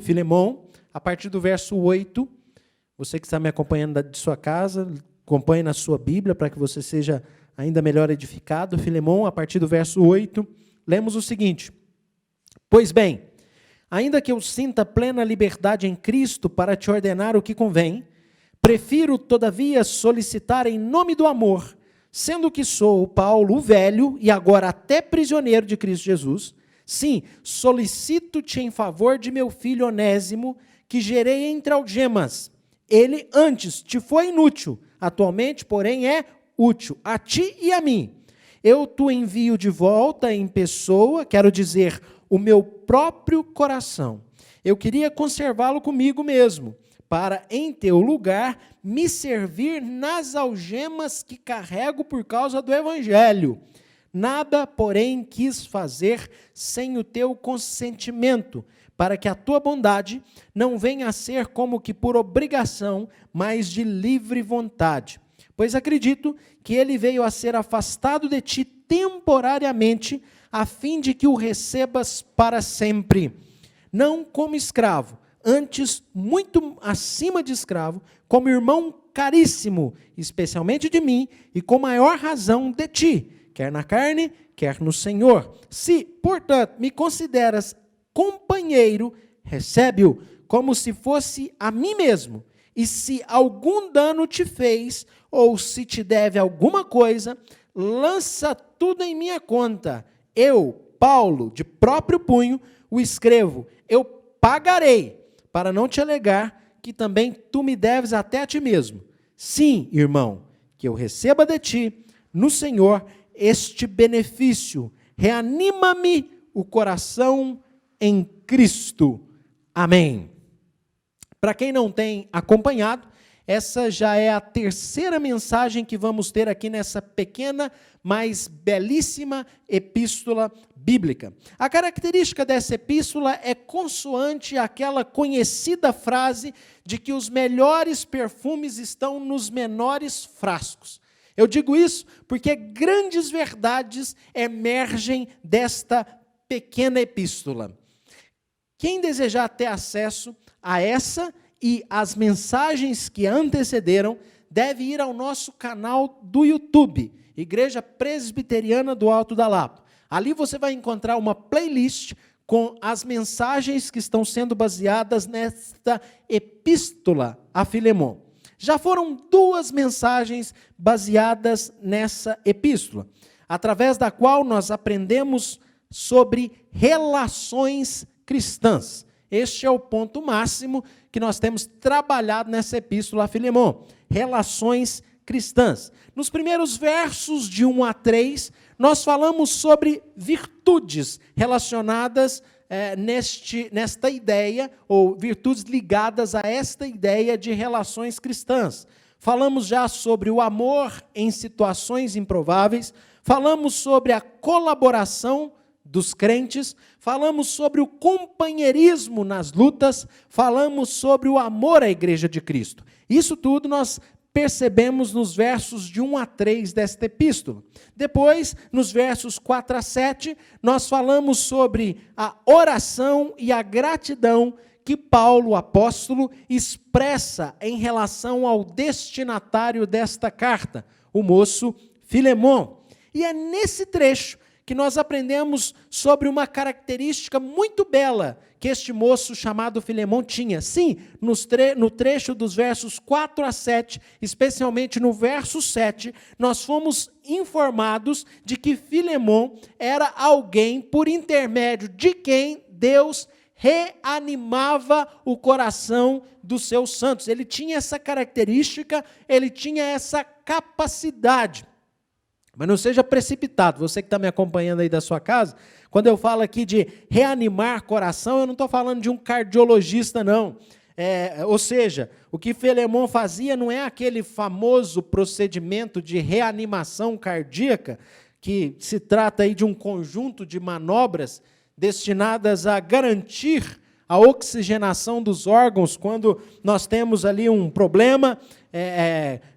Filemão, a partir do verso 8. Você que está me acompanhando de sua casa, acompanhe na sua Bíblia para que você seja ainda melhor edificado. Filemão, a partir do verso 8, lemos o seguinte: Pois bem, ainda que eu sinta plena liberdade em Cristo para te ordenar o que convém, prefiro, todavia, solicitar em nome do amor, sendo que sou, Paulo, o velho e agora até prisioneiro de Cristo Jesus, sim, solicito-te em favor de meu filho Onésimo, que gerei entre algemas. Ele antes te foi inútil, atualmente, porém, é útil a ti e a mim. Eu te envio de volta em pessoa, quero dizer, o meu próprio coração. Eu queria conservá-lo comigo mesmo, para, em teu lugar, me servir nas algemas que carrego por causa do Evangelho. Nada, porém, quis fazer sem o teu consentimento, para que a tua bondade não venha a ser como que por obrigação, mas de livre vontade. Pois acredito que ele veio a ser afastado de ti temporariamente, a fim de que o recebas para sempre, não como escravo, antes muito acima de escravo, como irmão caríssimo, especialmente de mim, e com maior razão de ti, quer na carne, quer no Senhor. Se, portanto, me consideras companheiro, recebe-o como se fosse a mim mesmo. E se algum dano te fez, ou se te deve alguma coisa, lança tudo em minha conta. Eu, Paulo, de próprio punho, o escrevo. Eu pagarei, para não te alegar que também tu me deves até a ti mesmo. Sim, irmão, que eu receba de ti, no Senhor, este benefício. Reanima-me o coração em Cristo. Amém. Para quem não tem acompanhado, essa já é a terceira mensagem que vamos ter aqui nessa pequena, mas belíssima epístola bíblica. A característica dessa epístola é consoante àquela conhecida frase de que os melhores perfumes estão nos menores frascos. Eu digo isso porque grandes verdades emergem desta pequena epístola. Quem desejar ter acesso a essa e as mensagens que antecederam, deve ir ao nosso canal do YouTube, Igreja Presbiteriana do Alto da Lapa. Ali você vai encontrar uma playlist com as mensagens que estão sendo baseadas nesta epístola a Filemão. Já foram 2 mensagens baseadas nessa epístola, através da qual nós aprendemos sobre relações cristãs. Este é o ponto máximo que nós temos trabalhado nessa epístola a Filemão, relações cristãs. Nos primeiros versos de 1 a 3, nós falamos sobre virtudes relacionadas nesta ideia, ou virtudes ligadas a esta ideia de relações cristãs. Falamos já sobre o amor em situações improváveis, falamos sobre a colaboração dos crentes, falamos sobre o companheirismo nas lutas, falamos sobre o amor à Igreja de Cristo. Isso tudo nós percebemos nos versos de 1 a 3 desta epístola. Depois, nos versos 4 a 7, nós falamos sobre a oração e a gratidão que Paulo, o apóstolo, expressa em relação ao destinatário desta carta, o moço Filemão. E é nesse trecho que nós aprendemos sobre uma característica muito bela que este moço chamado Filemão tinha. Sim, no trecho dos versos 4 a 7, especialmente no verso 7, nós fomos informados de que Filemão era alguém por intermédio de quem Deus reanimava o coração dos seus santos. Ele tinha essa característica, ele tinha essa capacidade. Mas não seja precipitado, você que está me acompanhando aí da sua casa, quando eu falo aqui de reanimar coração, eu não estou falando de um cardiologista, não. Ou seja, o que Filemão fazia não é aquele famoso procedimento de reanimação cardíaca, que se trata aí de um conjunto de manobras destinadas a garantir a oxigenação dos órgãos quando nós temos ali um problema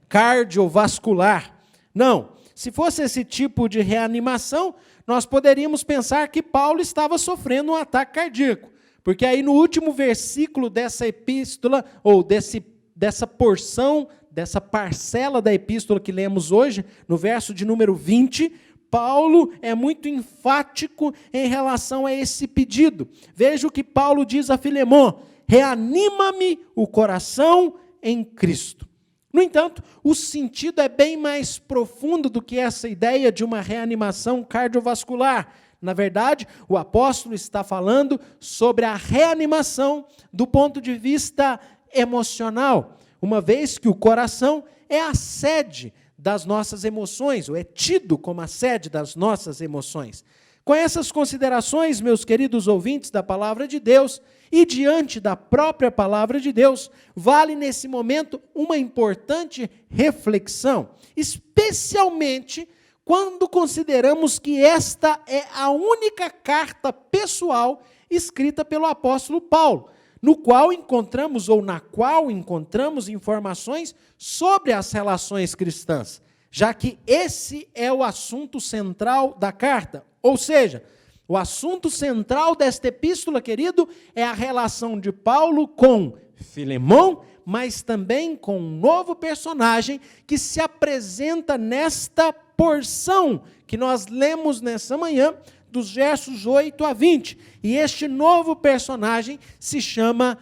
cardiovascular. Não. Se fosse esse tipo de reanimação, nós poderíamos pensar que Paulo estava sofrendo um ataque cardíaco, Porque aí no último versículo dessa epístola, ou dessa porção, dessa parcela da epístola que lemos hoje, no verso de número 20, Paulo é muito enfático em relação a esse pedido. Veja o que Paulo diz a Filemon: reanima-me o coração em Cristo. No entanto, o sentido é bem mais profundo do que essa ideia de uma reanimação cardiovascular. Na verdade, o apóstolo está falando sobre a reanimação do ponto de vista emocional, uma vez que o coração é a sede das nossas emoções, ou é tido como a sede das nossas emoções. Com essas considerações, meus queridos ouvintes da palavra de Deus, e diante da própria palavra de Deus, vale nesse momento uma importante reflexão, especialmente quando consideramos que esta é a única carta pessoal escrita pelo apóstolo Paulo, no qual encontramos, ou na qual encontramos informações sobre as relações cristãs, já que esse é o assunto central da carta. Ou seja, o assunto central desta epístola, querido, é a relação de Paulo com Filemon, mas também com um novo personagem que se apresenta nesta porção que nós lemos nessa manhã, dos versos 8 a 20. E este novo personagem se chama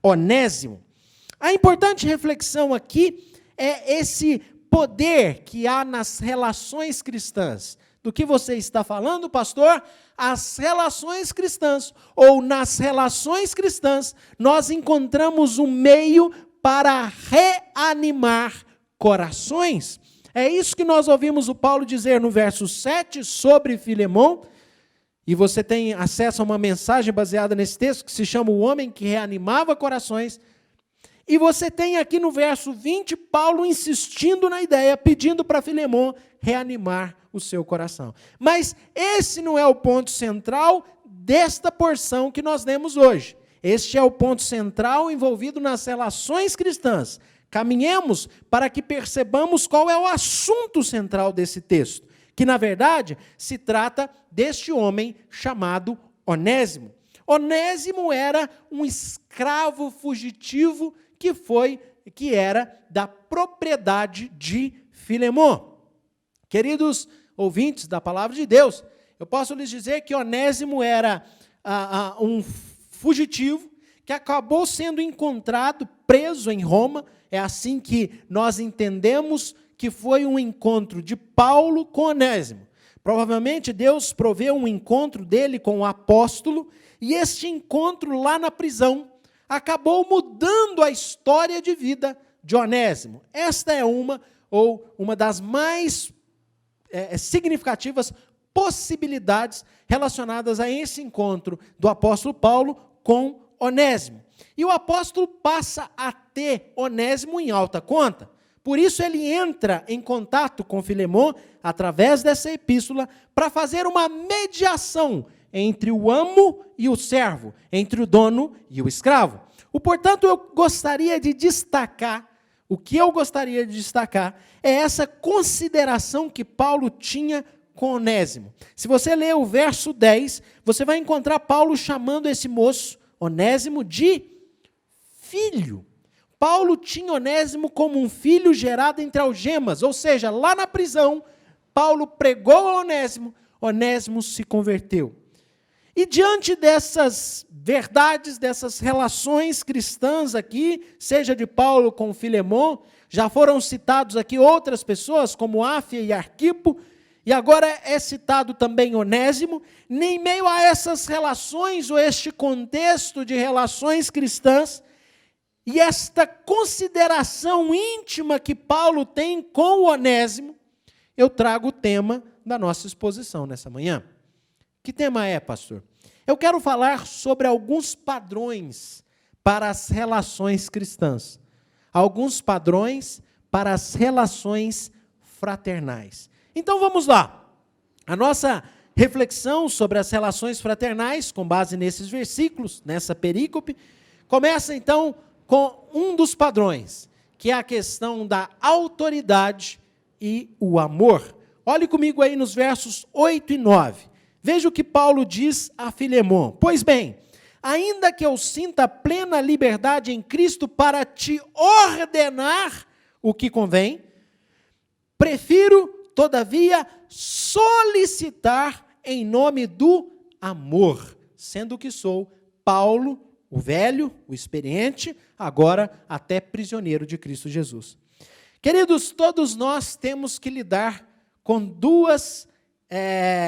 Onésimo. A importante reflexão aqui é esse poder que há nas relações cristãs. Do que você está falando, pastor? As relações cristãs, ou nas relações cristãs, nós encontramos um meio para reanimar corações. É isso que nós ouvimos o Paulo dizer no verso 7 sobre Filemon, e você tem acesso a uma mensagem baseada nesse texto, que se chama O Homem que Reanimava Corações. E você tem aqui no verso 20, Paulo insistindo na ideia, pedindo para Filemon reanimar o seu coração. Mas esse não é o ponto central desta porção que nós lemos hoje. Este é o ponto central envolvido nas relações cristãs. Caminhemos para que percebamos qual é o assunto central desse texto, que, na verdade, se trata deste homem chamado Onésimo. Onésimo era um escravo fugitivo que era da propriedade de Filemon. Queridos ouvintes da palavra de Deus, eu posso lhes dizer que Onésimo era um fugitivo que acabou sendo encontrado, preso em Roma. É assim que nós entendemos que foi um encontro de Paulo com Onésimo. Provavelmente Deus proveu um encontro dele com o apóstolo, e este encontro lá na prisão acabou mudando a história de vida de Onésimo. Esta é uma das mais significativas possibilidades relacionadas a esse encontro do apóstolo Paulo com Onésimo. E o apóstolo passa a ter Onésimo em alta conta. Por isso ele entra em contato com Filemon, através dessa epístola, para fazer uma mediação entre o amo e o servo, entre o dono e o escravo. Portanto, o que eu gostaria de destacar é essa consideração que Paulo tinha com Onésimo. Se você ler o verso 10, você vai encontrar Paulo chamando esse moço, Onésimo, de filho. Paulo tinha Onésimo como um filho gerado entre algemas, ou seja, lá na prisão, Paulo pregou a Onésimo, Onésimo se converteu. E diante dessas verdades, dessas relações cristãs aqui, seja de Paulo com Filemon, já foram citados aqui outras pessoas, como Áfia e Arquipo, e agora é citado também Onésimo. Em meio a essas relações, ou este contexto de relações cristãs, e esta consideração íntima que Paulo tem com o Onésimo, eu trago o tema da nossa exposição nessa manhã. Que tema é, pastor? Eu quero falar sobre alguns padrões para as relações cristãs. Alguns padrões para as relações fraternais. Então vamos lá. A nossa reflexão sobre as relações fraternais, com base nesses versículos, nessa perícope, começa então com um dos padrões, que é a questão da autoridade e o amor. Olhe comigo aí nos versos 8 e 9. Veja o que Paulo diz a Filemon. Pois bem, ainda que eu sinta plena liberdade em Cristo para te ordenar o que convém, prefiro, todavia, solicitar em nome do amor, sendo que sou Paulo, o velho, o experiente, agora até prisioneiro de Cristo Jesus. Queridos, todos nós temos que lidar com duas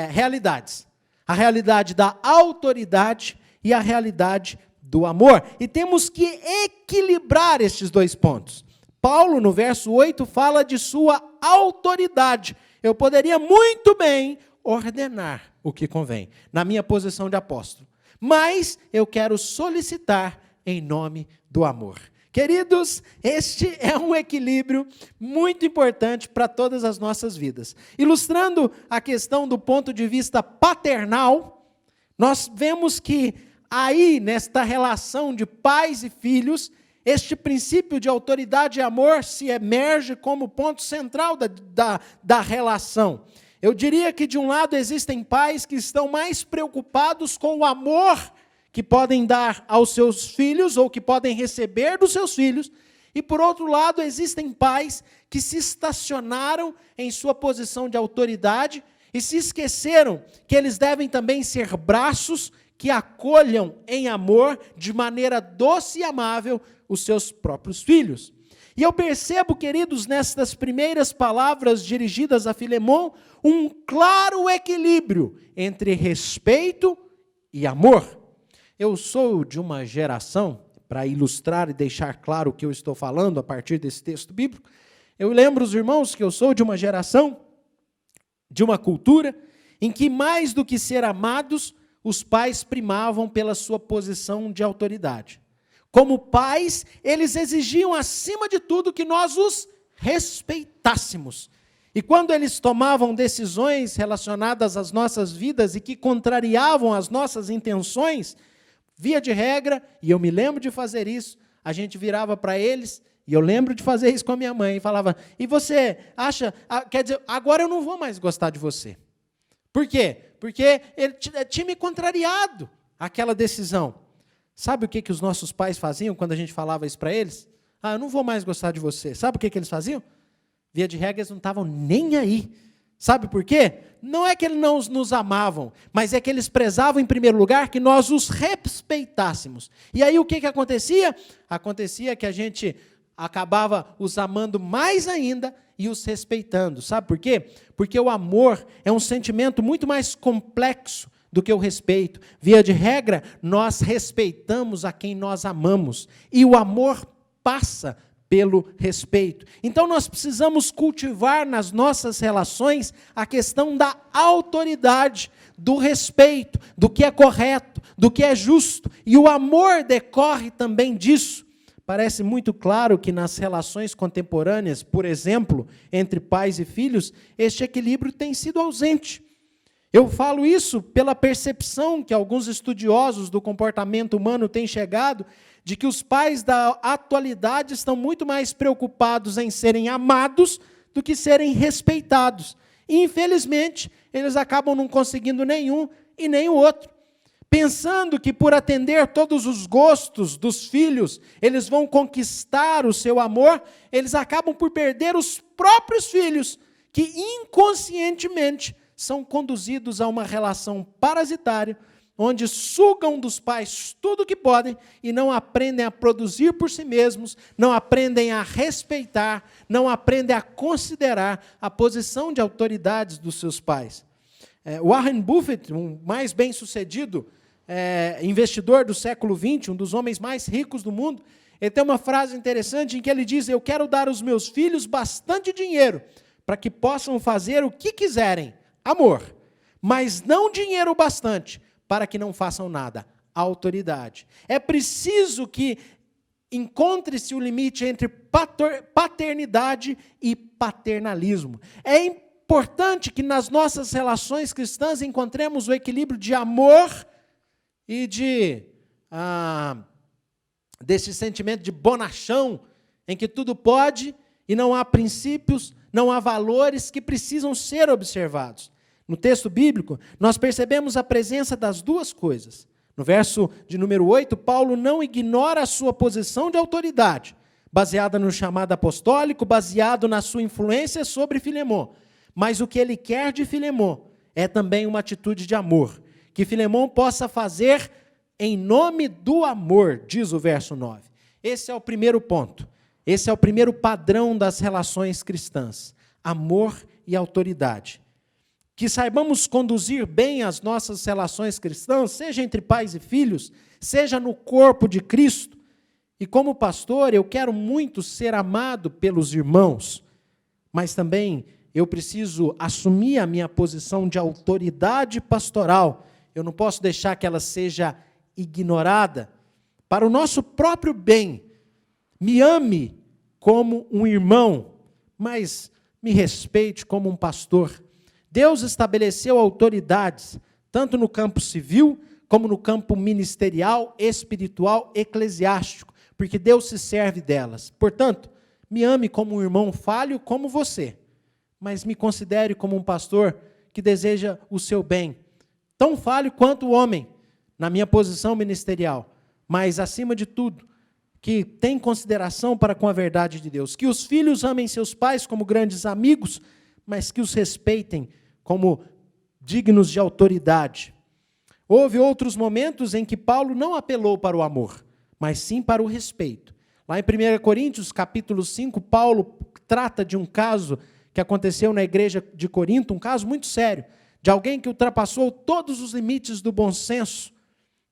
realidades. A realidade da autoridade e a realidade do amor. E temos que equilibrar estes dois pontos. Paulo, no verso 8, fala de sua autoridade. Eu poderia muito bem ordenar o que convém, na minha posição de apóstolo. Mas eu quero solicitar em nome do amor. Queridos, este é um equilíbrio muito importante para todas as nossas vidas. Ilustrando a questão do ponto de vista paternal, nós vemos que aí, nesta relação de pais e filhos, este princípio de autoridade e amor se emerge como ponto central da relação. Eu diria que, de um lado, existem pais que estão mais preocupados com o amor que podem dar aos seus filhos ou que podem receber dos seus filhos, e, por outro lado, existem pais que se estacionaram em sua posição de autoridade e se esqueceram que eles devem também ser braços que acolham em amor, de maneira doce e amável, os seus próprios filhos. E eu percebo, queridos, nestas primeiras palavras dirigidas a Filemon, um claro equilíbrio entre respeito e amor. Eu sou de uma geração, para ilustrar e deixar claro o que eu estou falando a partir desse texto bíblico, eu lembro os irmãos que eu sou de uma geração, de uma cultura, em que mais do que ser amados, os pais primavam pela sua posição de autoridade. Como pais, eles exigiam, acima de tudo, que nós os respeitássemos. E quando eles tomavam decisões relacionadas às nossas vidas e que contrariavam as nossas intenções, via de regra, e eu me lembro de fazer isso, a gente virava para eles, e eu lembro de fazer isso com a minha mãe, e falava, e você acha, quer dizer, agora eu não vou mais gostar de você. Por quê? Porque ele tinha me contrariado aquela decisão. Sabe o que os nossos pais faziam quando a gente falava isso para eles? Eu não vou mais gostar de você. Sabe o que eles faziam? Via de regra, eles não estavam nem aí. Sabe por quê? Não é que eles não nos amavam, mas é que eles prezavam, em primeiro lugar, que nós os respeitássemos. E aí o que acontecia? Acontecia que a gente acabava os amando mais ainda e os respeitando. Sabe por quê? Porque o amor é um sentimento muito mais complexo do que o respeito. Via de regra, nós respeitamos a quem nós amamos. E o amor passa pelo respeito. Então nós precisamos cultivar nas nossas relações a questão da autoridade, do respeito, do que é correto, do que é justo. E o amor decorre também disso. Parece muito claro que nas relações contemporâneas, por exemplo, entre pais e filhos, este equilíbrio tem sido ausente. Eu falo isso pela percepção que alguns estudiosos do comportamento humano têm chegado, de que os pais da atualidade estão muito mais preocupados em serem amados do que serem respeitados. E, infelizmente, eles acabam não conseguindo nenhum e nem o outro. Pensando que por atender todos os gostos dos filhos, eles vão conquistar o seu amor, eles acabam por perder os próprios filhos, que inconscientemente são conduzidos a uma relação parasitária, onde sugam dos pais tudo o que podem e não aprendem a produzir por si mesmos, não aprendem a respeitar, não aprendem a considerar a posição de autoridades dos seus pais. Warren Buffett, um mais bem-sucedido investidor do século XX, um dos homens mais ricos do mundo, ele tem uma frase interessante em que ele diz: eu quero dar aos meus filhos bastante dinheiro para que possam fazer o que quiserem, amor, mas não dinheiro bastante para que não façam nada, autoridade. É preciso que encontre-se o limite entre paternidade e paternalismo. É importante que nas nossas relações cristãs encontremos o equilíbrio de amor e desse sentimento de bonachão, em que tudo pode e não há princípios, não há valores que precisam ser observados. No texto bíblico, nós percebemos a presença das duas coisas. No verso de número 8, Paulo não ignora a sua posição de autoridade, baseada no chamado apostólico, baseado na sua influência sobre Filemon. Mas o que ele quer de Filemon é também uma atitude de amor, que Filemon possa fazer em nome do amor, diz o verso 9. Esse é o primeiro ponto, esse é o primeiro padrão das relações cristãs, amor e autoridade. Que saibamos conduzir bem as nossas relações cristãs, seja entre pais e filhos, seja no corpo de Cristo. E como pastor, eu quero muito ser amado pelos irmãos, mas também eu preciso assumir a minha posição de autoridade pastoral. Eu não posso deixar que ela seja ignorada. Para o nosso próprio bem, me ame como um irmão, mas me respeite como um pastor. Deus estabeleceu autoridades, tanto no campo civil, como no campo ministerial, espiritual, eclesiástico, porque Deus se serve delas. Portanto, me ame como um irmão falho como você, mas me considere como um pastor que deseja o seu bem, tão falho quanto o homem, na minha posição ministerial, mas, acima de tudo, que tem consideração para com a verdade de Deus. Que os filhos amem seus pais como grandes amigos, mas que os respeitem como dignos de autoridade. Houve outros momentos em que Paulo não apelou para o amor, mas sim para o respeito. Lá em 1 Coríntios, capítulo 5, Paulo trata de um caso que aconteceu na igreja de Corinto, um caso muito sério, de alguém que ultrapassou todos os limites do bom senso,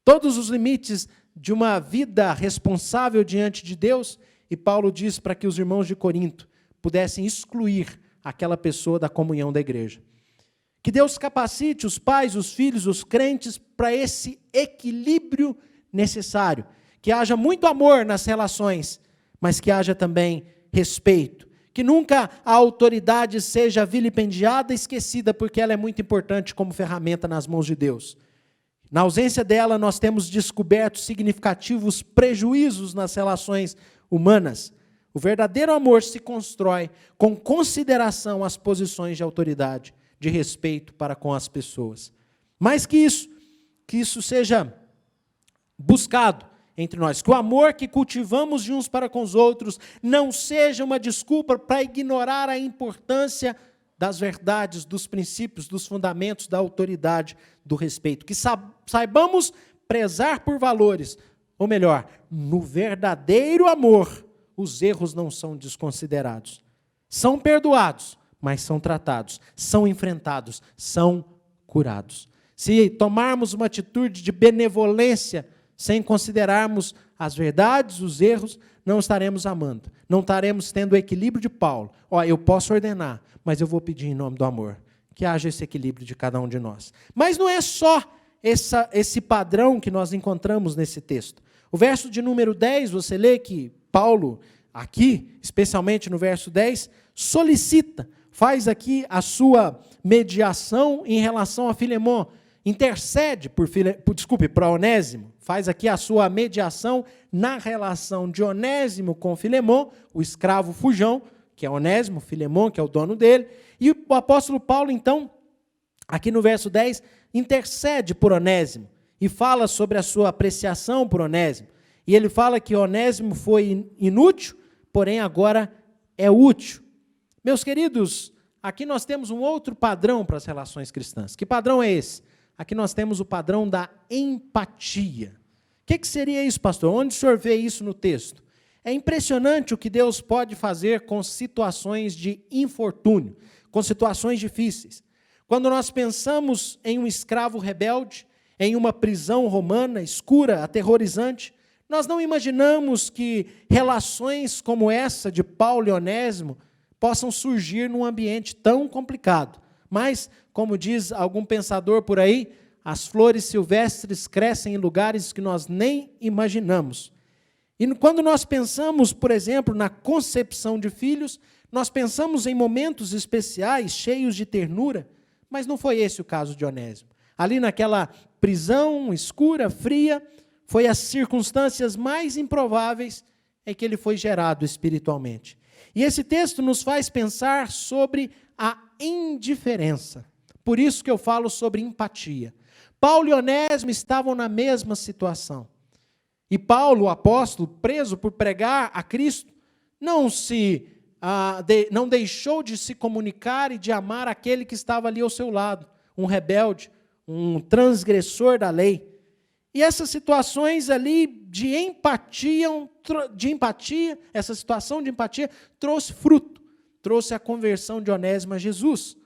todos os limites de uma vida responsável diante de Deus, e Paulo diz para que os irmãos de Corinto pudessem excluir aquela pessoa da comunhão da igreja. Que Deus capacite os pais, os filhos, os crentes para esse equilíbrio necessário, que haja muito amor nas relações, mas que haja também respeito, que nunca a autoridade seja vilipendiada e esquecida, porque ela é muito importante como ferramenta nas mãos de Deus. Na ausência dela, nós temos descoberto significativos prejuízos nas relações humanas. O verdadeiro amor se constrói com consideração às posições de autoridade, de respeito para com as pessoas. Mais que isso seja buscado entre nós, que o amor que cultivamos de uns para com os outros não seja uma desculpa para ignorar a importância das verdades, dos princípios, dos fundamentos, da autoridade, do respeito. Que saibamos prezar por valores, ou melhor, no verdadeiro amor, os erros não são desconsiderados. São perdoados, mas são tratados, são enfrentados, são curados. Se tomarmos uma atitude de benevolência, sem considerarmos as verdades, os erros, não estaremos amando, não estaremos tendo o equilíbrio de Paulo. Eu posso ordenar, mas eu vou pedir em nome do amor, que haja esse equilíbrio de cada um de nós. Mas não é só esse padrão que nós encontramos nesse texto. O verso de número 10, você lê que Paulo, aqui, especialmente no verso 10, solicita, faz aqui a mediação em relação a Filemon, intercede para Onésimo, faz aqui a sua mediação na relação de Onésimo com Filemon, o escravo fujão, que é Onésimo, Filemon, que é o dono dele, e o apóstolo Paulo, então, aqui no verso 10, intercede por Onésimo, e fala sobre a sua apreciação por Onésimo, e ele fala que Onésimo foi inútil, porém agora é útil. Meus queridos, aqui nós temos um outro padrão para as relações cristãs. Que padrão é esse? Aqui nós temos o padrão da empatia. O que seria isso, pastor? Onde o senhor vê isso no texto? É impressionante o que Deus pode fazer com situações de infortúnio, com situações difíceis. Quando nós pensamos em um escravo rebelde, em uma prisão romana, escura, aterrorizante, nós não imaginamos que relações como essa de Paulo e Onésimo possam surgir num ambiente tão complicado. Mas, como diz algum pensador por aí, as flores silvestres crescem em lugares que nós nem imaginamos. E quando nós pensamos, por exemplo, na concepção de filhos, nós pensamos em momentos especiais, cheios de ternura, mas não foi esse o caso de Onésimo. Ali naquela prisão escura, fria, foi as circunstâncias mais improváveis em que ele foi gerado espiritualmente. E esse texto nos faz pensar sobre a indiferença. Por isso que eu falo sobre empatia. Paulo e Onésimo estavam na mesma situação. E Paulo, o apóstolo, preso por pregar a Cristo, não deixou de se comunicar e de amar aquele que estava ali ao seu lado, um rebelde, um transgressor da lei. E essas situações ali de empatia, essa situação de empatia trouxe fruto, trouxe a conversão de Onésimo a Jesus.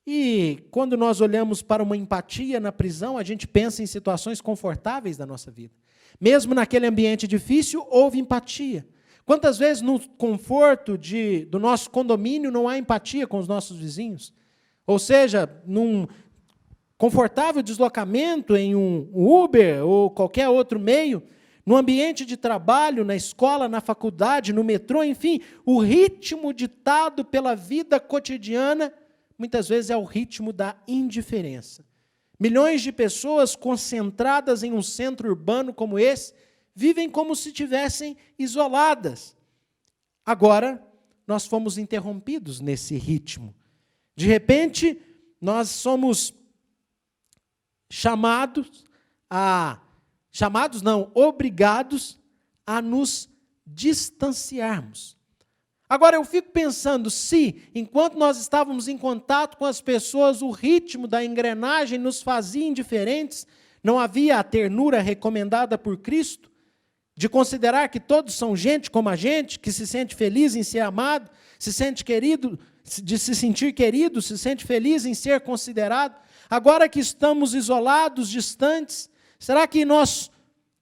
E quando nós olhamos para uma empatia na prisão, a gente pensa em situações confortáveis da nossa vida. Mesmo naquele ambiente difícil, houve empatia. Quantas vezes no conforto do nosso condomínio não há empatia com os nossos vizinhos? Ou seja, num confortável deslocamento em um Uber ou qualquer outro meio, no ambiente de trabalho, na escola, na faculdade, no metrô, enfim, o ritmo ditado pela vida cotidiana, muitas vezes é o ritmo da indiferença. Milhões de pessoas concentradas em um centro urbano como esse, vivem como se estivessem isoladas. Agora, nós fomos interrompidos nesse ritmo. De repente, nós somos obrigados a nos distanciarmos. Agora, eu fico pensando, se, enquanto nós estávamos em contato com as pessoas, o ritmo da engrenagem nos fazia indiferentes, não havia a ternura recomendada por Cristo, de considerar que todos são gente como a gente, que se sente feliz em ser amado, se sente querido, de se sentir querido, se sente feliz em ser considerado. Agora que estamos isolados, distantes, será que nós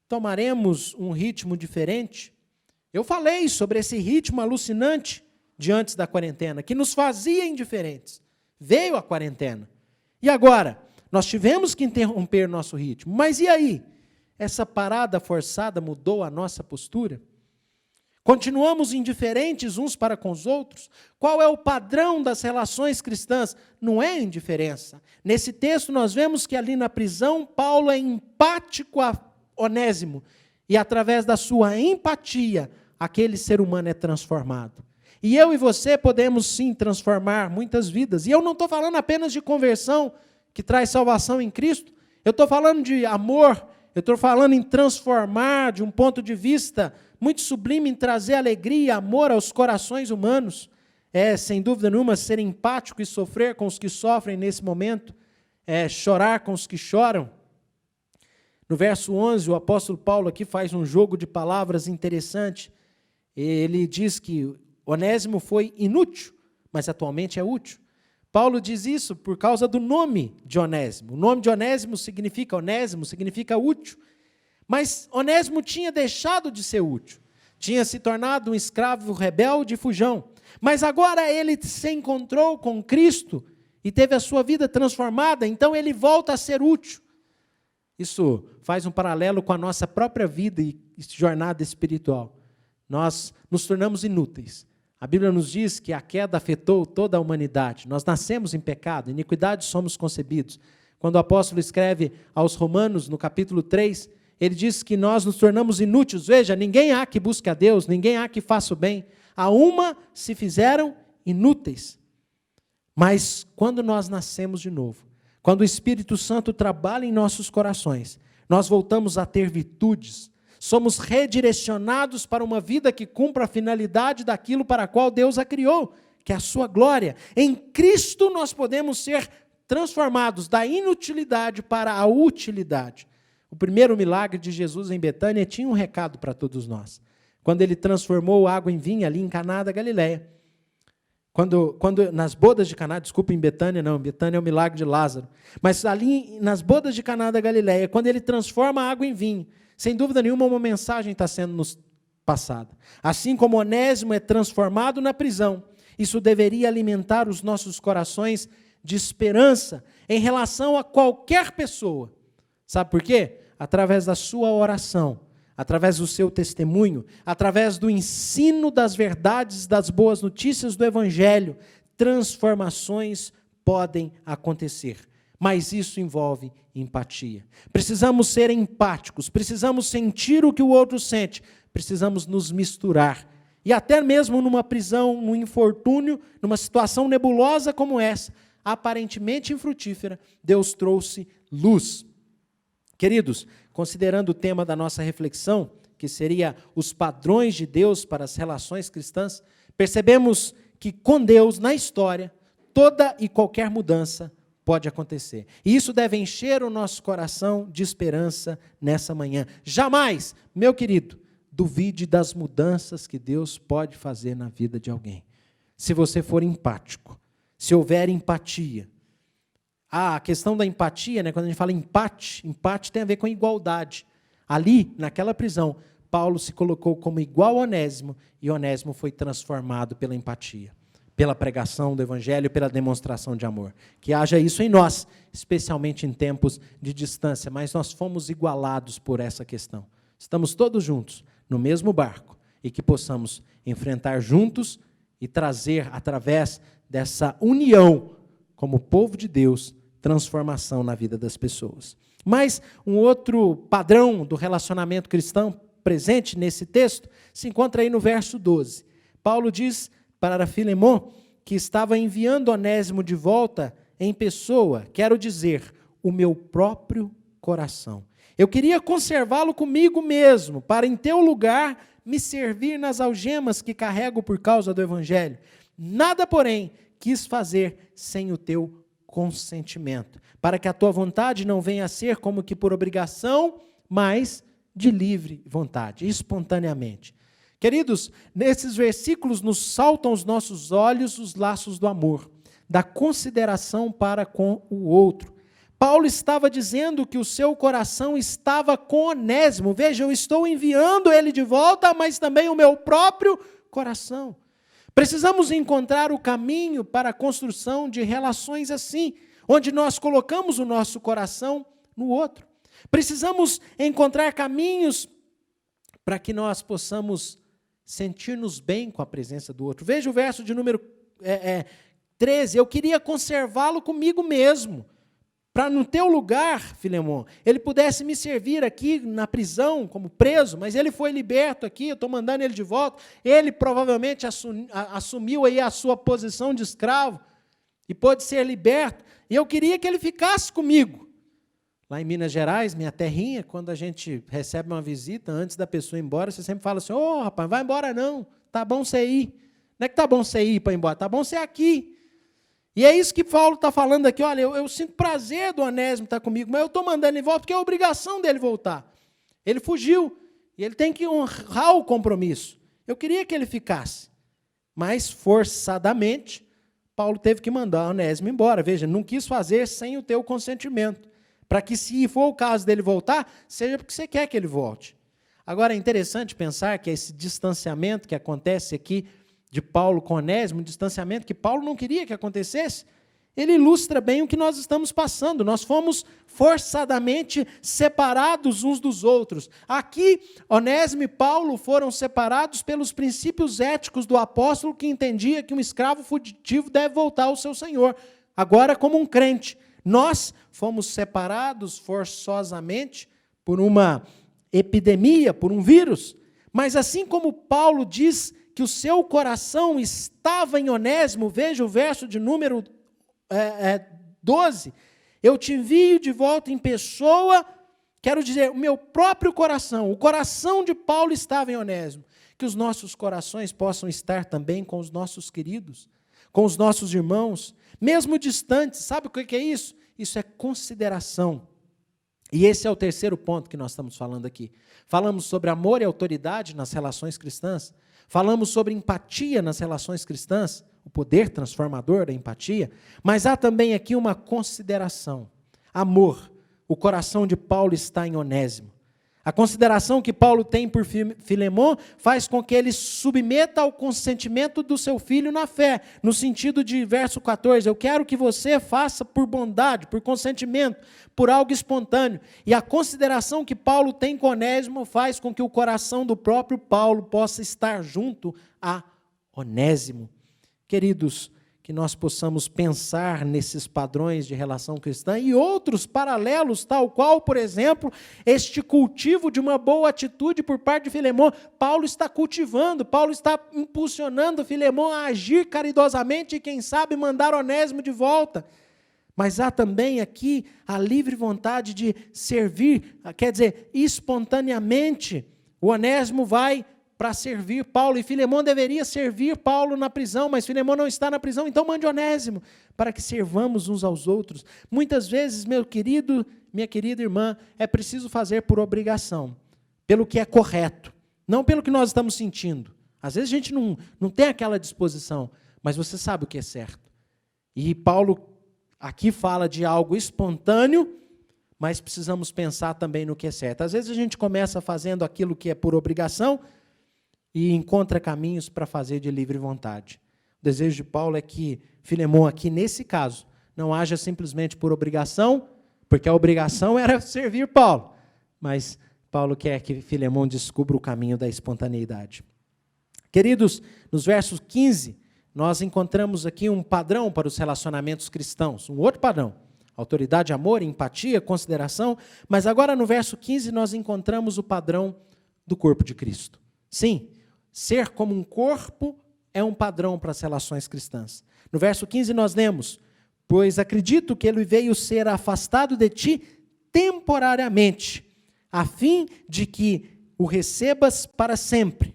tomaremos um ritmo diferente? Eu falei sobre esse ritmo alucinante diante da quarentena, que nos fazia indiferentes. Veio a quarentena. E agora? Nós tivemos que interromper nosso ritmo. Mas e aí? Essa parada forçada mudou a nossa postura? Continuamos indiferentes uns para com os outros? Qual é o padrão das relações cristãs? Não é indiferença. Nesse texto nós vemos que ali na prisão, Paulo é empático a Onésimo. E através da sua empatia, aquele ser humano é transformado. E eu e você podemos sim transformar muitas vidas. E eu não estou falando apenas de conversão, que traz salvação em Cristo. Eu estou falando de amor. Eu estou falando em transformar de um ponto de vista muito sublime, em trazer alegria e amor aos corações humanos. É, sem dúvida nenhuma, ser empático e sofrer com os que sofrem nesse momento. É, chorar com os que choram. No verso 11, o apóstolo Paulo aqui faz um jogo de palavras interessante. Ele diz que Onésimo foi inútil, mas atualmente é útil. Paulo diz isso por causa do nome de Onésimo. O nome de Onésimo significa útil. Mas Onésimo tinha deixado de ser útil. Tinha se tornado um escravo rebelde e fujão. Mas agora ele se encontrou com Cristo e teve a sua vida transformada, então ele volta a ser útil. Isso faz um paralelo com a nossa própria vida e jornada espiritual. Nós nos tornamos inúteis. A Bíblia nos diz que a queda afetou toda a humanidade. Nós nascemos em pecado, em iniquidade somos concebidos. Quando o apóstolo escreve aos Romanos, no capítulo 3, ele diz que nós nos tornamos inúteis. Veja, ninguém há que busque a Deus, ninguém há que faça o bem. A uma se fizeram inúteis. Mas quando nós nascemos de novo, quando o Espírito Santo trabalha em nossos corações, nós voltamos a ter virtudes. Somos redirecionados para uma vida que cumpra a finalidade daquilo para a qual Deus a criou, que é a sua glória. Em Cristo nós podemos ser transformados da inutilidade para a utilidade. O primeiro milagre de Jesus em Betânia tinha um recado para todos nós. Quando ele transformou água em vinho ali em Caná da Galileia. Quando nas bodas de Caná, desculpa, em Betânia não, Betânia é o milagre de Lázaro. Mas ali nas bodas de Caná da Galileia, quando ele transforma a água em vinho, sem dúvida nenhuma, uma mensagem está sendo nos passada. Assim como Onésimo é transformado na prisão, isso deveria alimentar os nossos corações de esperança em relação a qualquer pessoa. Sabe por quê? Através da sua oração, através do seu testemunho, através do ensino das verdades, das boas notícias do Evangelho, transformações podem acontecer. Mas isso envolve empatia. Precisamos ser empáticos, precisamos sentir o que o outro sente, precisamos nos misturar. E até mesmo numa prisão, num infortúnio, numa situação nebulosa como essa, aparentemente infrutífera, Deus trouxe luz. Queridos, considerando o tema da nossa reflexão, que seria os padrões de Deus para as relações cristãs, percebemos que com Deus, na história, toda e qualquer mudança pode acontecer. E isso deve encher o nosso coração de esperança nessa manhã. Jamais, meu querido, duvide das mudanças que Deus pode fazer na vida de alguém. Se você for empático, se houver empatia. A questão da empatia, quando a gente fala empate tem a ver com igualdade. Ali, naquela prisão, Paulo se colocou como igual a Onésimo, e Onésimo foi transformado pela empatia, pela pregação do Evangelho, pela demonstração de amor. Que haja isso em nós, especialmente em tempos de distância, mas nós fomos igualados por essa questão. Estamos todos juntos, no mesmo barco, e que possamos enfrentar juntos e trazer, através dessa união, como povo de Deus, transformação na vida das pessoas. Mas um outro padrão do relacionamento cristão presente nesse texto se encontra aí no verso 12. Paulo diz para Filemon que estava enviando Onésimo de volta em pessoa, quero dizer, o meu próprio coração. Eu queria conservá-lo comigo mesmo, para em teu lugar me servir nas algemas que carrego por causa do Evangelho. Nada, porém, quis fazer sem o teu consentimento, para que a tua vontade não venha a ser como que por obrigação, mas de livre vontade, espontaneamente. Queridos, nesses versículos nos saltam aos nossos olhos os laços do amor, da consideração para com o outro. Paulo estava dizendo que o seu coração estava com Onésimo. Veja, eu estou enviando ele de volta, mas também o meu próprio coração. Precisamos encontrar o caminho para a construção de relações assim, onde nós colocamos o nosso coração no outro. Precisamos encontrar caminhos para que nós possamos sentir-nos bem com a presença do outro. Veja o verso de número 13. Eu queria conservá-lo comigo mesmo, para no teu lugar, Filemon, ele pudesse me servir aqui na prisão como preso, mas ele foi liberto aqui, eu estou mandando ele de volta. Ele provavelmente assumiu aí a sua posição de escravo e pôde ser liberto. E eu queria que ele ficasse comigo. Lá em Minas Gerais, minha terrinha, quando a gente recebe uma visita, antes da pessoa ir embora, você sempre fala assim, rapaz, vai embora não, tá bom você ir. Não é que tá bom você ir para ir embora, tá bom você aqui. E é isso que Paulo está falando aqui, olha, eu sinto prazer do Onésimo estar comigo, mas eu estou mandando ele voltar porque é obrigação dele voltar. Ele fugiu, e ele tem que honrar o compromisso. Eu queria que ele ficasse, mas forçadamente, Paulo teve que mandar o Onésimo embora. Veja, não quis fazer sem o teu consentimento, para que, se for o caso dele voltar, seja porque você quer que ele volte. Agora, é interessante pensar que esse distanciamento que acontece aqui de Paulo com Onésimo, um distanciamento que Paulo não queria que acontecesse, ele ilustra bem o que nós estamos passando. Nós fomos forçadamente separados uns dos outros. Aqui, Onésimo e Paulo foram separados pelos princípios éticos do apóstolo, que entendia que um escravo fugitivo deve voltar ao seu senhor. Agora, como um crente, nós fomos separados forçosamente por uma epidemia, por um vírus. Mas assim como Paulo diz que o seu coração estava em Onésimo, veja o verso de número 12, eu te envio de volta em pessoa, quero dizer, o meu próprio coração, o coração de Paulo estava em Onésimo, que os nossos corações possam estar também com os nossos queridos, com os nossos irmãos, mesmo distantes. Sabe o que é isso? Isso é consideração. E esse é o terceiro ponto que nós estamos falando aqui. Falamos sobre amor e autoridade nas relações cristãs, falamos sobre empatia nas relações cristãs, o poder transformador da empatia, mas há também aqui uma consideração. Amor. O coração de Paulo está em Onésimo. A consideração que Paulo tem por Filemon faz com que ele submeta ao consentimento do seu filho na fé, no sentido de verso 14, eu quero que você faça por bondade, por consentimento, por algo espontâneo. E a consideração que Paulo tem com Onésimo faz com que o coração do próprio Paulo possa estar junto a Onésimo. Queridos, que nós possamos pensar nesses padrões de relação cristã e outros paralelos, tal qual, por exemplo, este cultivo de uma boa atitude por parte de Filemão. Paulo está cultivando, Paulo está impulsionando Filemão a agir caridosamente e, quem sabe, mandar Onésimo de volta. Mas há também aqui a livre vontade de servir, quer dizer, espontaneamente, o Onésimo vai para servir Paulo, e Filemão deveria servir Paulo na prisão, mas Filemão não está na prisão, então mande Onésimo, para que servamos uns aos outros. Muitas vezes, meu querido, minha querida irmã, é preciso fazer por obrigação, pelo que é correto, não pelo que nós estamos sentindo. Às vezes a gente não tem aquela disposição, mas você sabe o que é certo. E Paulo aqui fala de algo espontâneo, mas precisamos pensar também no que é certo. Às vezes a gente começa fazendo aquilo que é por obrigação, e encontra caminhos para fazer de livre vontade. O desejo de Paulo é que Filemão, aqui nesse caso, não haja simplesmente por obrigação, porque a obrigação era servir Paulo, mas Paulo quer que Filemão descubra o caminho da espontaneidade. Queridos, nos versos 15, nós encontramos aqui um padrão para os relacionamentos cristãos, um outro padrão: autoridade, amor, empatia, consideração, mas agora no verso 15 nós encontramos o padrão do corpo de Cristo. Sim, ser como um corpo é um padrão para as relações cristãs. No verso 15 nós lemos: pois acredito que ele veio ser afastado de ti temporariamente, a fim de que o recebas para sempre,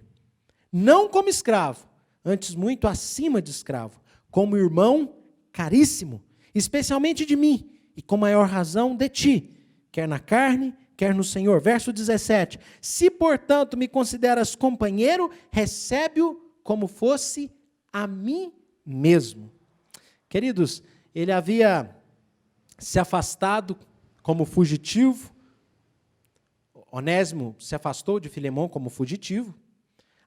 não como escravo, antes muito acima de escravo, como irmão caríssimo, especialmente de mim, e com maior razão de ti, quer na carne, quer no Senhor. Verso 17, se portanto me consideras companheiro, recebe-o como fosse a mim mesmo. Queridos, ele havia se afastado como fugitivo, Onésimo se afastou de Filemão como fugitivo.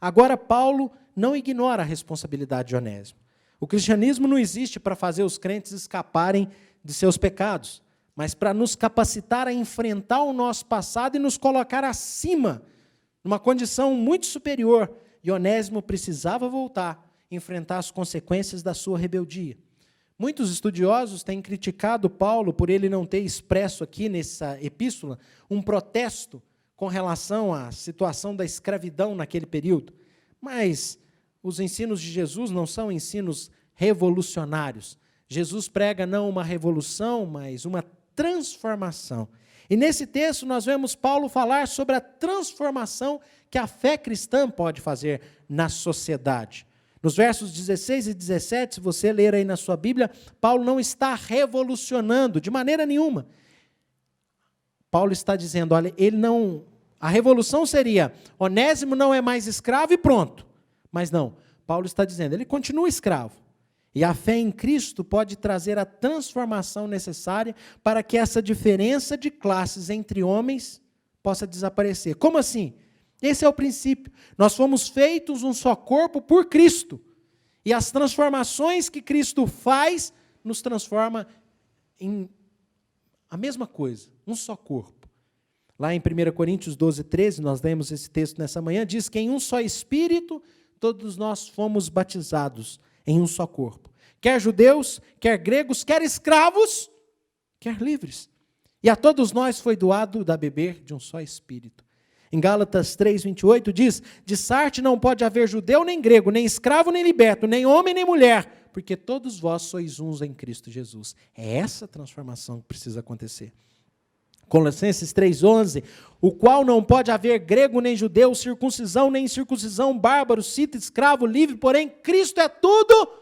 Agora Paulo não ignora a responsabilidade de Onésimo. O cristianismo não existe para fazer os crentes escaparem de seus pecados, mas para nos capacitar a enfrentar o nosso passado e nos colocar acima, numa condição muito superior. E Onésimo precisava voltar, enfrentar as consequências da sua rebeldia. Muitos estudiosos têm criticado Paulo por ele não ter expresso aqui nessa epístola um protesto com relação à situação da escravidão naquele período. Mas os ensinos de Jesus não são ensinos revolucionários. Jesus prega não uma revolução, mas uma transformação. E nesse texto nós vemos Paulo falar sobre a transformação que a fé cristã pode fazer na sociedade. Nos versos 16 e 17, se você ler aí na sua Bíblia, Paulo não está revolucionando de maneira nenhuma. Paulo está dizendo, olha, a revolução seria, Onésimo não é mais escravo e pronto. Mas não, Paulo está dizendo, ele continua escravo. E a fé em Cristo pode trazer a transformação necessária para que essa diferença de classes entre homens possa desaparecer. Como assim? Esse é o princípio. Nós fomos feitos um só corpo por Cristo. E as transformações que Cristo faz, nos transforma em a mesma coisa, um só corpo. Lá em 1 Coríntios 12, 13, nós lemos esse texto nessa manhã, diz que em um só Espírito, todos nós fomos batizados em um só corpo. Quer judeus, quer gregos, quer escravos, quer livres. E a todos nós foi doado da beber de um só Espírito. Em Gálatas 3, 28 diz, de Sarte não pode haver judeu nem grego, nem escravo nem liberto, nem homem nem mulher, porque todos vós sois uns em Cristo Jesus. É essa transformação que precisa acontecer. Colossenses 3,11, o qual não pode haver grego nem judeu, circuncisão nem incircuncisão, bárbaro, cita, escravo, livre, porém Cristo é tudo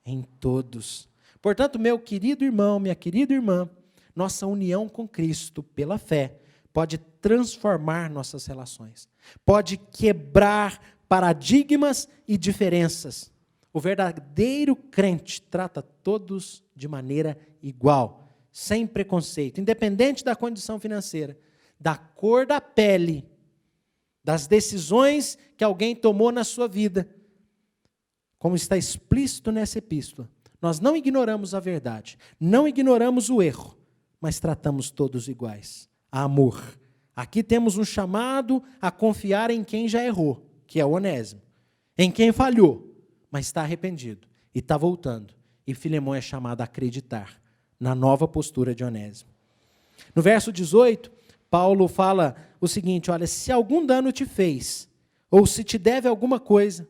em todos. Portanto, meu querido irmão, minha querida irmã, nossa união com Cristo pela fé pode transformar nossas relações, pode quebrar paradigmas e diferenças. O verdadeiro crente trata todos de maneira igual, sem preconceito, independente da condição financeira, da cor da pele, das decisões que alguém tomou na sua vida. Como está explícito nessa epístola, nós não ignoramos a verdade, não ignoramos o erro, mas tratamos todos iguais. Amor. Aqui temos um chamado a confiar em quem já errou, que é o Onésimo, em quem falhou, mas está arrependido e está voltando. E Filemão é chamado a acreditar na nova postura de Onésimo. No verso 18, Paulo fala o seguinte: olha, se algum dano te fez, ou se te deve alguma coisa,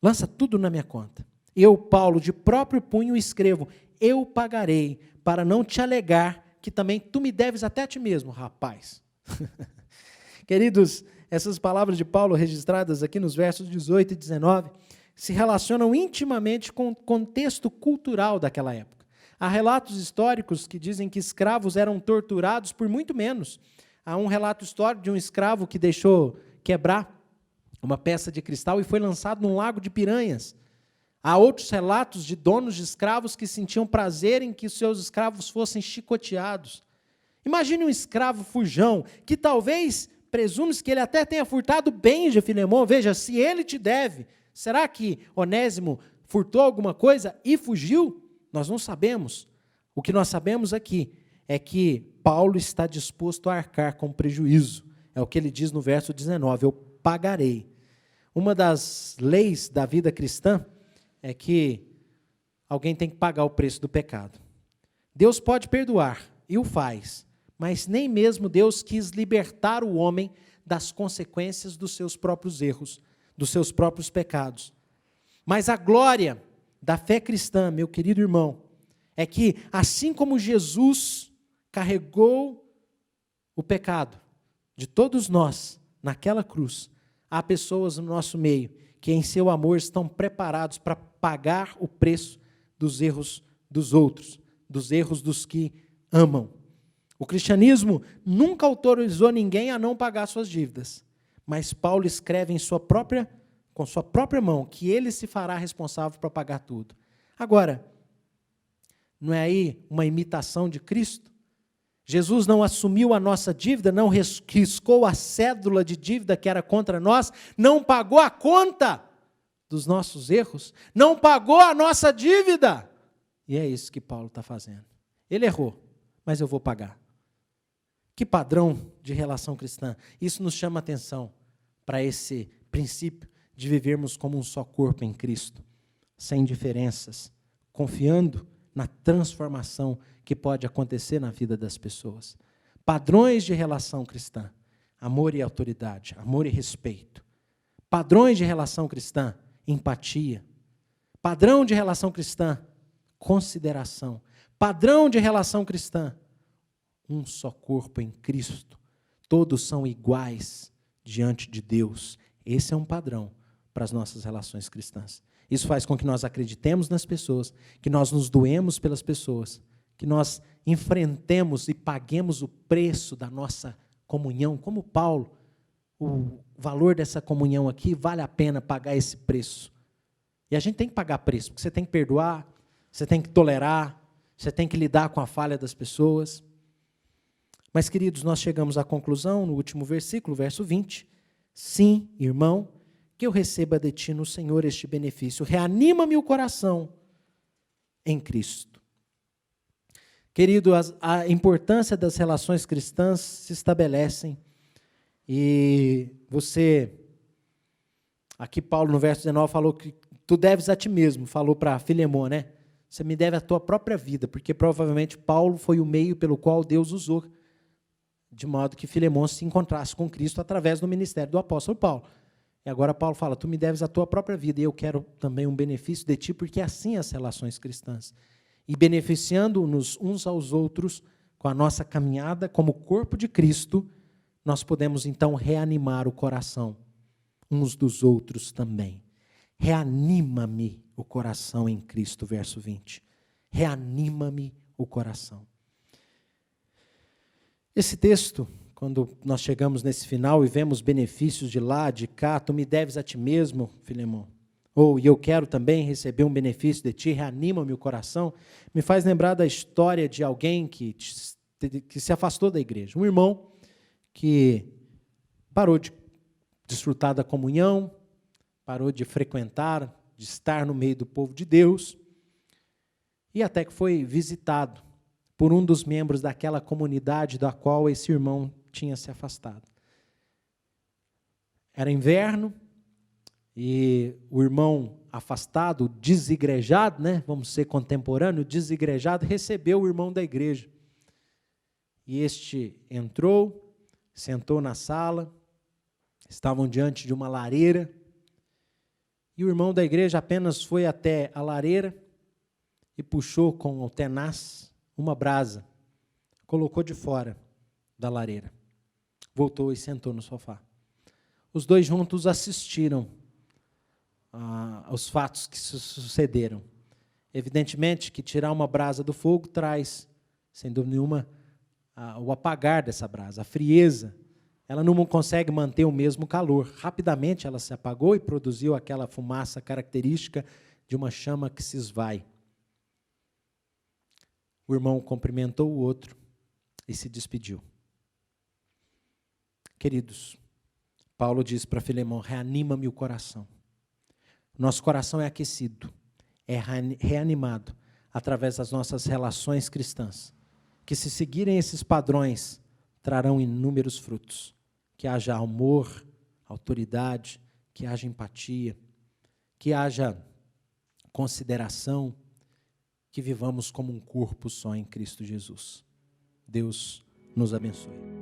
lança tudo na minha conta. Eu, Paulo, de próprio punho escrevo, eu pagarei, para não te alegar que também tu me deves até a ti mesmo, rapaz. Queridos, essas palavras de Paulo registradas aqui nos versos 18 e 19 se relacionam intimamente com o contexto cultural daquela época. Há relatos históricos que dizem que escravos eram torturados por muito menos. Há um relato histórico de um escravo que deixou quebrar uma peça de cristal e foi lançado num lago de piranhas. Há outros relatos de donos de escravos que sentiam prazer em que seus escravos fossem chicoteados. Imagine um escravo fujão, que talvez, presume-se que ele até tenha furtado bens de Filemão. Veja, se ele te deve, será que Onésimo furtou alguma coisa e fugiu? Nós não sabemos. O que nós sabemos aqui é que Paulo está disposto a arcar com prejuízo. É o que ele diz no verso 19, eu pagarei. Uma das leis da vida cristã é que alguém tem que pagar o preço do pecado. Deus pode perdoar, e o faz, mas nem mesmo Deus quis libertar o homem das consequências dos seus próprios erros, dos seus próprios pecados. Mas a glória da fé cristã, meu querido irmão, é que assim como Jesus carregou o pecado de todos nós naquela cruz, há pessoas no nosso meio que em seu amor estão preparados para pagar o preço dos erros dos outros, dos erros dos que amam. O cristianismo nunca autorizou ninguém a não pagar suas dívidas, mas Paulo escreve com sua própria mão que ele se fará responsável para pagar tudo. Agora, não é aí uma imitação de Cristo? Jesus não assumiu a nossa dívida, não riscou a cédula de dívida que era contra nós, não pagou a conta dos nossos erros, não pagou a nossa dívida. E é isso que Paulo está fazendo. Ele errou, mas eu vou pagar. Que padrão de relação cristã. Isso nos chama atenção para esse princípio de vivermos como um só corpo em Cristo, sem diferenças, confiando na transformação que pode acontecer na vida das pessoas. Padrões de relação cristã: amor e autoridade, amor e respeito. Padrões de relação cristã: empatia. Padrão de relação cristã: consideração. Padrão de relação cristã: um só corpo em Cristo. Todos são iguais diante de Deus. Esse é um padrão para as nossas relações cristãs. Isso faz com que nós acreditemos nas pessoas, que nós nos doemos pelas pessoas, que nós enfrentemos e paguemos o preço da nossa comunhão, como Paulo. O valor dessa comunhão aqui vale a pena pagar esse preço. E a gente tem que pagar preço, porque você tem que perdoar, você tem que tolerar, você tem que lidar com a falha das pessoas. Mas, queridos, nós chegamos à conclusão no último versículo, verso 20. Sim, irmão, que eu receba de ti no Senhor este benefício. Reanima-me o coração em Cristo. Querido, a importância das relações cristãs se estabelecem. E você, aqui Paulo no verso 19 falou que tu deves a ti mesmo, falou para Filemão, né? Você me deve a tua própria vida, porque provavelmente Paulo foi o meio pelo qual Deus usou, de modo que Filemão se encontrasse com Cristo através do ministério do apóstolo Paulo. E agora Paulo fala, tu me deves a tua própria vida, e eu quero também um benefício de ti, porque assim as relações cristãs. E beneficiando-nos uns aos outros, com a nossa caminhada como corpo de Cristo, nós podemos então reanimar o coração uns dos outros também. Reanima-me o coração em Cristo, verso 20. Reanima-me o coração. Esse texto, quando nós chegamos nesse final e vemos benefícios de lá, de cá, tu me deves a ti mesmo, Filemão, e eu quero também receber um benefício de ti, reanima-me o coração, me faz lembrar da história de alguém que se afastou da igreja. Um irmão que parou de desfrutar da comunhão, parou de frequentar, de estar no meio do povo de Deus, e até que foi visitado por um dos membros daquela comunidade da qual esse irmão tinha se afastado. Era inverno, E o irmão afastado, desigrejado, né? Vamos ser contemporâneo, desigrejado, recebeu o irmão da igreja. E este entrou, sentou na sala, estavam diante de uma lareira, e o irmão da igreja apenas foi até a lareira e puxou com o tenaz uma brasa, colocou de fora da lareira, voltou e sentou no sofá. Os dois juntos assistiram aos fatos que sucederam. Evidentemente que tirar uma brasa do fogo traz, sem dúvida nenhuma, o apagar dessa brasa, a frieza. Ela não consegue manter o mesmo calor. Rapidamente ela se apagou e produziu aquela fumaça característica de uma chama que se esvai. O irmão cumprimentou o outro e se despediu. Queridos, Paulo diz para Filemão: reanima-me o coração. Nosso coração é aquecido, é reanimado através das nossas relações cristãs, que, se seguirem esses padrões, trarão inúmeros frutos. Que haja amor, autoridade, que haja empatia, que haja consideração, que vivamos como um corpo só em Cristo Jesus. Deus nos abençoe.